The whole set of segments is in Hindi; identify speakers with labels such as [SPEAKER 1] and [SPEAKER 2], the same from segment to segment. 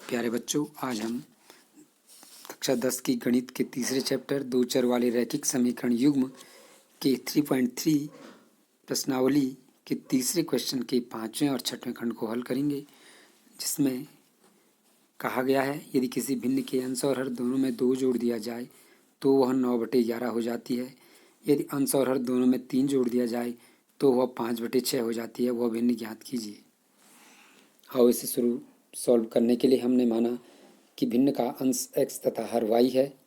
[SPEAKER 1] प्यारे बच्चों, आज हम कक्षा 10 की गणित के तीसरे चैप्टर दो चर वाले रैखिक समीकरण युग्म के 3.3 प्रश्नावली के तीसरे क्वेश्चन के 5वें और 6वें खंड को हल करेंगे, जिसमें कहा गया है यदि किसी भिन्न के अंश और हर दोनों में 2 जोड़ दिया जाए तो वह 9/11 हो जाती है। यदि अंश और हर दोनों में 3 जोड़ दिया जाए तो वह 5/6 हो जाती है। वह भिन्न ज्ञात कीजिए। आओ इसे सॉल्व करने के लिए हमने माना कि भिन्न का अंश x तथा हर y है।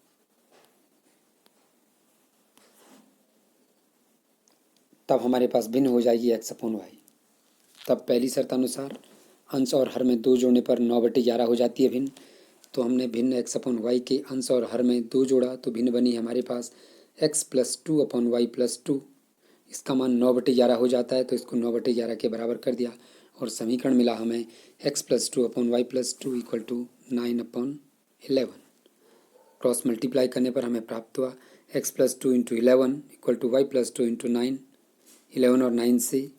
[SPEAKER 1] तब हमारे पास भिन्न हो जाएगी x/y। तब पहली शर्त अनुसार अंश और हर में 2 जोड़ने पर 9/11 हो जाती है भिन्न। तो हमने भिन्न x/y के अंश और हर में 2 जोड़ा तो भिन्न बनी हमारे पास x + 2/y + 2। इसका मान 9/11 हो जाता है, तो इसको 9/11 के बराबर कर दिया और समीकरण मिला हमें x + 2/y + 2 = 9/11। क्रॉस मल्टीप्लाई करने पर हमें प्राप्त हुआ x + 2 × 11 = y + 2 × 9। 11 और 9 से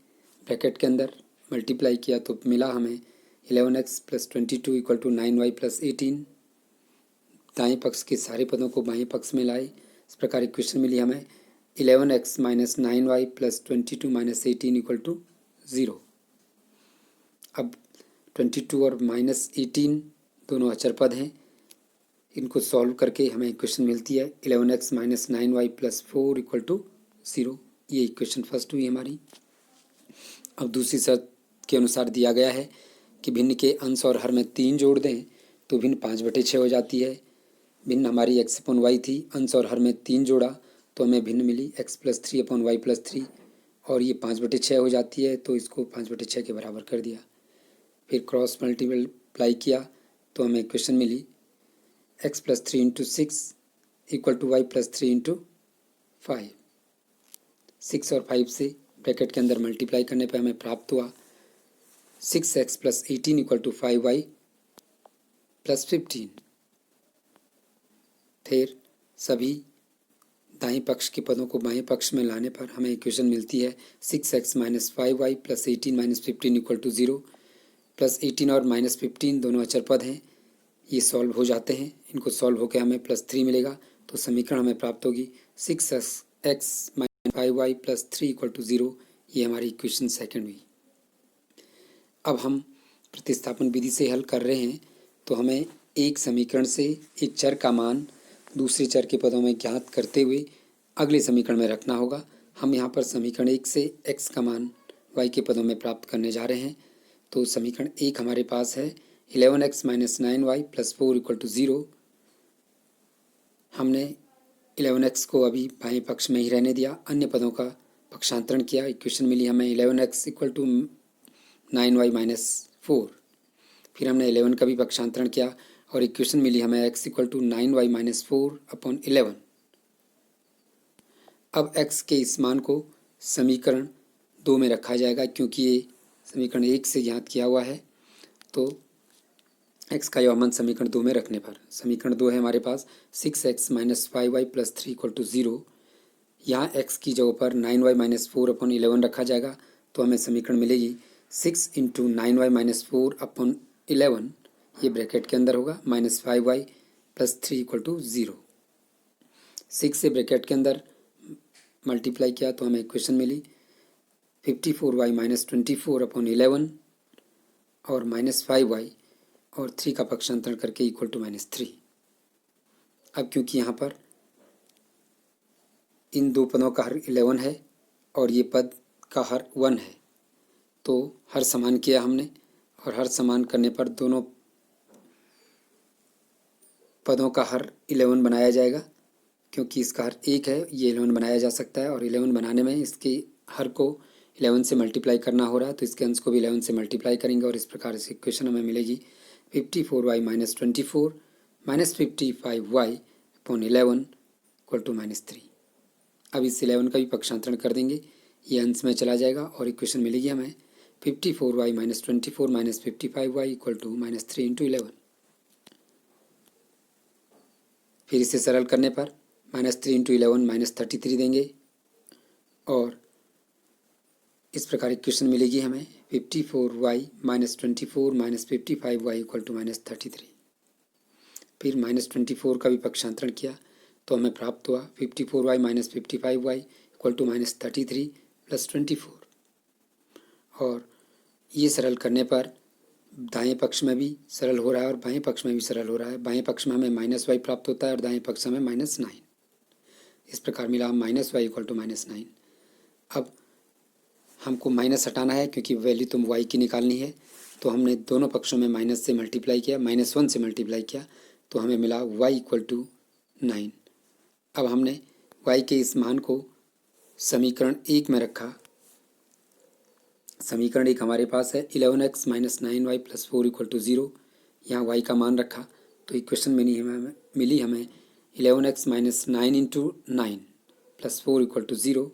[SPEAKER 1] ब्रैकेट के अंदर मल्टीप्लाई किया तो मिला हमें 11x + 22 = 9y + 18। दाएं पक्ष के सारे पदों को बाएं पक्ष में लाए। इस प्रकार इक्वेशन मिली हमें 11x - 9y + 22 - 18 = 0। अब 22 और -18 दोनों अचर पद हैं। इनको सॉल्व करके हमें इक्वेशन मिलती है 11x - 9y + 4 = 0। ये इक्वेशन फर्स्ट हुई हमारी। अब दूसरी शर्त के अनुसार दिया गया है कि भिन्न के अंश और हर में 3 जोड़ दें तो भिन्न 5/6 हो जाती है। भिन्न हमारी x/y थी, अंश और हर में 3 जोड़ा तो हमें भिन्न मिली x + 3/y + 3 और ये 5/6 हो जाती है, तो इसको 5/6 के बराबर कर दिया। फिर क्रॉस मल्टीप्लाई किया तो हमें इक्वेशन मिली x + 3 × 6 = y + 3 × 5। 6 और 5 से ब्रैकेट के अंदर मल्टीप्लाई करने पर हमें प्राप्त हुआ 6x + 18 = 5y + 15। फिर सभी दाएं पक्ष के पदों को बाएं पक्ष में लाने पर हमें इक्वेशन मिलती है 6x - 5y + 18 - 15 = 0। +18 और -15 दोनों अचर पद हैं, ये सॉल्व हो जाते हैं। इनको सॉल्व होकर हमें +3 मिलेगा, तो समीकरण हमें प्राप्त होगी 6x - 5y + 3 = 0। ये हमारी इक्वेशन सेकंड हुई। अब हम प्रतिस्थापन विधि से हल कर रहे हैं, तो हमें एक समीकरण से एक चर का मान दूसरे चर के पदों में ज्ञात करते हुए अगले समीकरण में रखना होगा। हम यहाँ पर समीकरण 1 से x का मान y के पदों में प्राप्त करने जा रहे हैं। तो समीकरण 1 हमारे पास है 11x - 9y + 4 = 0। हमने 11x को अभी बाएं पक्ष में ही रहने दिया, अन्य पदों का पक्षांतरण किया। इक्वेशन मिली हमें 11x = 9y - 4। फिर हमने 11 का भी पक्षांतरण किया और इक्वेशन मिली हमें x = 9y - 4/11। अब x के इस मान को समीकरण 2 में रखा जाएगा, क्योंकि ये समीकरण 1 से ज्ञात किया हुआ है। तो x का यह मान समीकरण 2 में रखने पर समीकरण 2 है हमारे पास 6x - 5y + 3 = 0। यहाँ x की जगह पर 9y - 4/11 रखा जाएगा, तो हमें समीकरण मिलेगी 6 × 9y - 4/11। ये ब्रैकेट के अंदर होगा -5y + 3 = 0। 6 से ब्रैकेट के अंदर मल्टीप्लाई किया तो हमें इक्वेशन मिली 54y - 24/11 और -5y और 3 का पक्षांतरण करके = -3। अब क्योंकि यहाँ पर इन दो पदों का हर 11 है और ये पद का हर 1 है, तो हर समान किया हमने और हर समान करने पर दोनों पदों का हर 11 बनाया जाएगा। क्योंकि इसका हर 1 है, ये 11 बनाया जा सकता है और 11 बनाने में इसके हर को 11 से मल्टीप्लाई करना हो रहा है, तो इसके अंश को भी 11 से मल्टीप्लाई करेंगे और इस प्रकार से इक्वेशन हमें मिलेगी 54y - 24 - 55y/11 = -3। अब इस 11 का भी पक्षांतरण कर देंगे, ये अंश में चला जाएगा और इक्वेशन मिलेगी हमें 54y - 24 - 55y = -3 × 11। फिर इसे सरल करने पर -3 × 11 -33 देंगे और इस प्रकार इक्वेशन मिलेगी हमें 54y - 24 - 55y = -33। फिर -24 का भी पक्षांतरण किया तो हमें प्राप्त हुआ 54y minus 55y equal to -33 plus 24। और ये सरल करने पर दाएं पक्ष में भी सरल हो रहा है और बाएं पक्ष में भी सरल हो रहा है। बाएं पक्ष में हमें -y प्राप्त होता है और दाएं पक्ष में -9। इस प्रकार मिला -y इक्वल टू -9। अब हमको माइनस हटाना है क्योंकि वैल्यू तो y की निकालनी है, तो हमने दोनों पक्षों में माइनस से मल्टीप्लाई किया, -1 से मल्टीप्लाई किया तो हमें मिला y इक्वल टू 9। अब हमने y के इस मान को समीकरण 1 में रखा। समीकरण 1 हमारे पास है 11x minus 9y plus 4 equal to 0। यहाँ y का मान रखा तो इक्वेशन मिली हमें 11x minus 9 into 9 plus 4 equal to 0।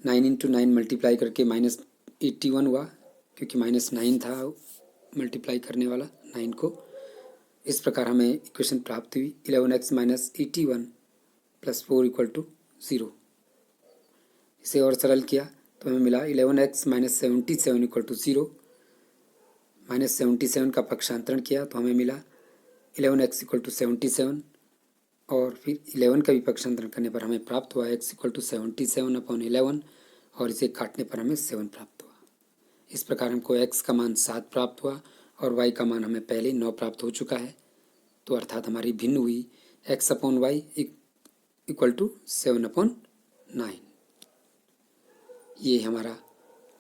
[SPEAKER 1] 9 into 9 multiply करके -81 हुआ क्योंकि -9 था मल्टीप्लाई करने वाला 9 को। इस प्रकार हमें इक्वेशन प्राप्त हुई 11x minus 81 plus 4 equal to 0। इसे और सरल किया तो हमें मिला 11x माइनस 77 इक्वल टू 0। -77 का पक्षांतरण किया तो हमें मिला 11x इक्वल टू 77 और फिर 11 का भी पक्षांतरण करने पर हमें प्राप्त हुआ x इक्वल टू 77/11 और इसे काटने पर हमें 7 प्राप्त हुआ। इस प्रकार हमको x का मान 7 प्राप्त हुआ और y का मान हमें पहले 9 प्राप्त हो चुका है। तो अर्थात हमारी भिन्न हुई x/y इक्वल टू 7/9। ये हमारा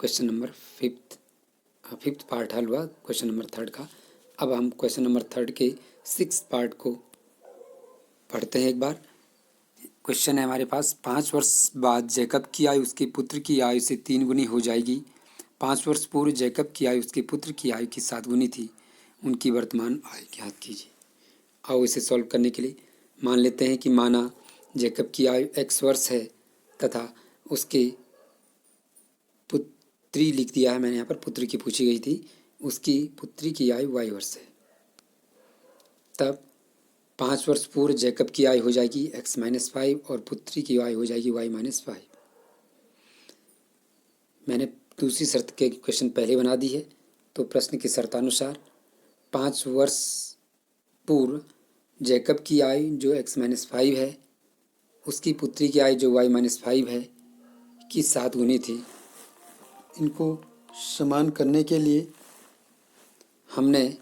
[SPEAKER 1] क्वेश्चन नंबर फिफ्थ पार्ट हल हुआ क्वेश्चन नंबर 3 का। अब हम क्वेश्चन नंबर 3 के 6th पार्ट को पढ़ते हैं एक बार। क्वेश्चन है हमारे पास 5 वर्ष बाद जैकब की आयु उसके पुत्र की आयु से 3 गुनी हो जाएगी। 5 वर्ष पूर्व जैकब की आयु उसके पुत्र की आयु की 7 गुनी थी। उनकी वर्तमान आयु ज्ञात कीजिए। आओ इसे सॉल्व करने के लिए मान लेते हैं कि माना जैकब की आयु x वर्ष है तथा उसके पुत्री लिख दिया है मैंने, यहाँ पर पुत्री की पूछी गई थी, उसकी पुत्री की आयु y वर्ष है। तब 5 वर्ष पूर्व जैकब की आयु हो जाएगी x-5 और पुत्री की आयु हो जाएगी y-5। मैंने दूसरी शर्त के क्वेश्चन पहले बना दी है। तो प्रश्न की शर्तानुसार 5 वर्ष पूर्व जैकब की आयु जो x-5 है उसकी पुत्री की आयु जो y-5 है की 7 गुनी थी। इनको समान करने के लिए हमने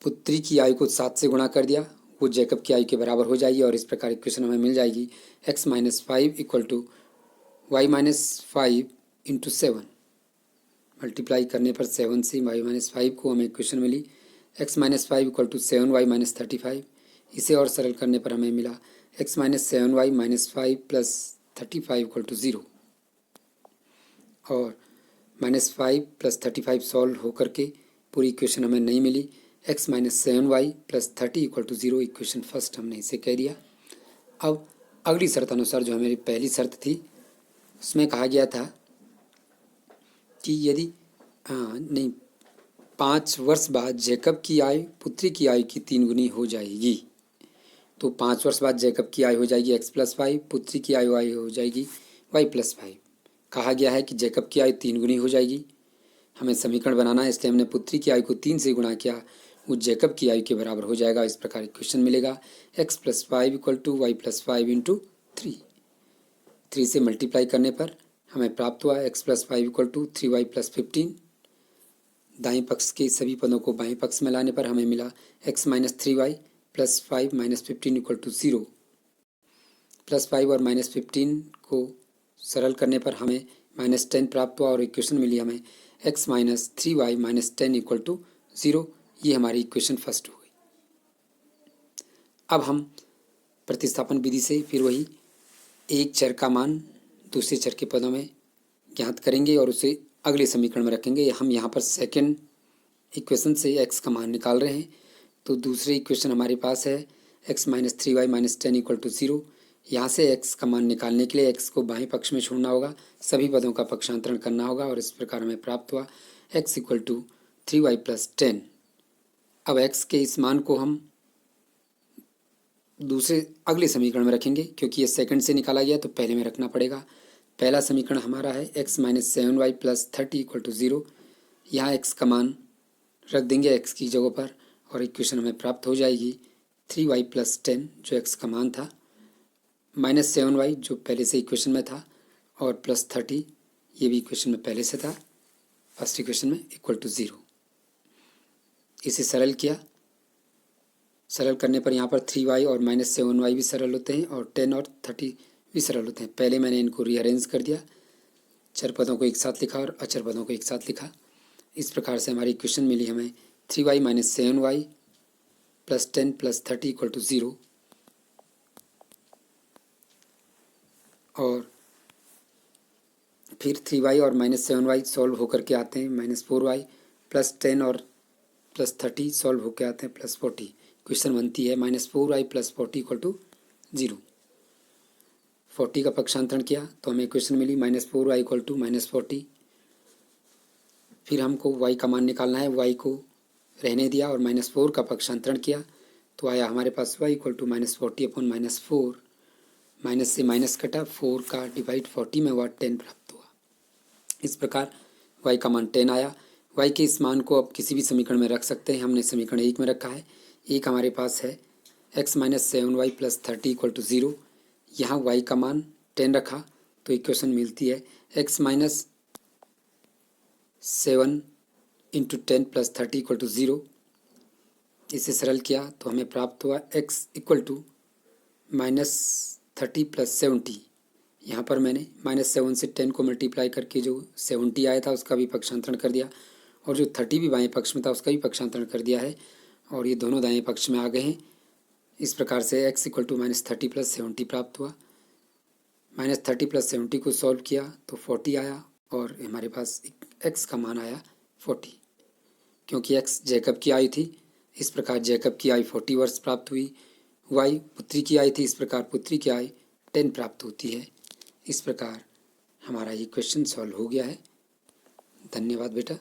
[SPEAKER 1] पुत्री की आयु को 7 से गुणा कर दिया, वो जैकब की आयु के बराबर हो जाएगी और इस प्रकार इक्वेशन हमें मिल जाएगी x-5 equal to y-5 into 7। Multiply करने पर 7 से y-5 को हमें equation milli x-5 equal to 7y-35। इसे और सरल करने पर हमें मिला x-7y-5 प्लस 35 इक्वल टू 0 और -5 प्लस 35 सॉल्व होकर के पूरी इक्वेशन हमें नहीं मिली। x-7y plus 30 equal to 0 equation first हमने इसे कह दिया। अब अगली शर्त अनुसार जो हमारी पहली शर्त थी उसमें कहा गया था कि यदि 5 वर्ष बाद जैकब की आयु पुत्री की आयु की 3 गुनी हो जाएगी। तो 5 वर्ष बाद जैकब की आयु हो जाएगी x+5, पुत्री की आयु हो जाएगी y+5। कहा गया है कि जैकब की आयु 3 गुनी हो जाएगी। हमें समीकरण बनाना है, इसलिए हमने पुत्री की आयु को 3 से गुणा किया, वो जैकब की आयु के बराबर हो जाएगा। इस प्रकार इक्वेशन मिलेगा x+5 equal to y+5 into 3 से मल्टीप्लाई करने पर हमें प्राप्त हुआ x+5 इक्वल टू 3y+15। दाएं पक्ष के सभी पदों को बाएं पक्ष में लाने पर हमें मिला x-3y प्लस 5 -15 इक्वल टू 0। +5 और -15 को सरल करने पर हमें -10 प्राप्त हुआ और इक्वेशन मिली हमें x-3y -10 इक्वल टू 0। ये हमारी इक्वेशन फर्स्ट हो गई। अब हम प्रतिस्थापन विधि से फिर वही एक चर का मान दूसरे चर के पदों में ज्ञात करेंगे और उसे अगले समीकरण में रखेंगे। हम यहाँ पर सेकेंड इक्वेशन से x का मान निकाल रहे हैं। तो दूसरी इक्वेशन हमारे पास है x-3y -10 इक्वल टू 0। यहाँ से x का मान निकालने के लिए x को बाएं पक्ष में छोड़ना होगा, सभी पदों का पक्षांतरण करना होगा और इस प्रकार हमें प्राप्त हुआ x equal to 3y plus 10। अब x के इस मान को हम दूसरे अगले समीकरण में रखेंगे, क्योंकि ये सेकंड से निकाला गया तो पहले में रखना पड़ेगा। पहला समीकरण हमारा है x-7y प्लस 30 इक्वल टू 0। यहाँ एक्स का मान रख देंगे एक्स की जगह पर और इक्वेशन हमें प्राप्त हो जाएगी 3y + 10 जो एक्स का मान था, -7y जो पहले से इक्वेशन में था और +30 ये भी इक्वेशन में पहले से था, फर्स्ट इक्वेशन में, = 0। इसे सरल किया, सरल करने पर यहाँ पर 3y और -7y भी सरल होते हैं और 10 और 30 भी सरल होते हैं। पहले मैंने इनको रीअरेंज कर दिया, चर पदों को एक साथ लिखा और अचर पदों को एक साथ लिखा। इस प्रकार से हमारी इक्वेशन मिली हमें 3y - 7y + 10 + 30 = 0। और फिर 3y और -7y सॉल्व होकर के आते हैं -4y + 10 और +30 सॉल्व होकर आते हैं +40। क्वेश्चन बनती है -4y + 40 = 0। 40 का पक्षांतरण किया तो हमें क्वेश्चन मिली -4y = -40। फिर हमको y का मान निकालना है, y को रहने दिया और -4 का पक्षांतरण किया तो आया हमारे पास y = -40/-4। माइनस से माइनस कटा, 4 का डिवाइड 40 में हुआ, 10 प्राप्त हुआ। इस प्रकार y का मान 10 आया। y के इस मान को अब किसी भी समीकरण में रख सकते हैं। हमने समीकरण 1 में रखा है। एक हमारे पास है x - 7y + 30 = 0। यहाँ y का मान 10 रखा तो इक्वेशन मिलती है x - 7 × 10 + 30 = 0। इसे सरल किया तो हमें प्राप्त हुआ x = -30 + 70। यहाँ पर मैंने -7 से 10 को मल्टीप्लाई करके जो 70 आया था उसका भी पक्षांतरण कर दिया और जो 30 भी बाएं पक्ष में था उसका भी पक्षांतरण कर दिया है और ये दोनों दाएं पक्ष में आ गए हैं। इस प्रकार से x = -30 + 70 प्राप्त हुआ। -30 + 70 को सॉल्व किया तो 40 आया और हमारे पास x का मान आया 40। क्योंकि x जैकब की आयु थी, इस प्रकार जैकब की आयु 40 वर्ष प्राप्त हुई। y पुत्री की आयु थी, इस प्रकार पुत्री की आयु 10 प्राप्त होती है। इस प्रकार हमारा ये क्वेश्चन सॉल्व हो गया है। धन्यवाद बेटा।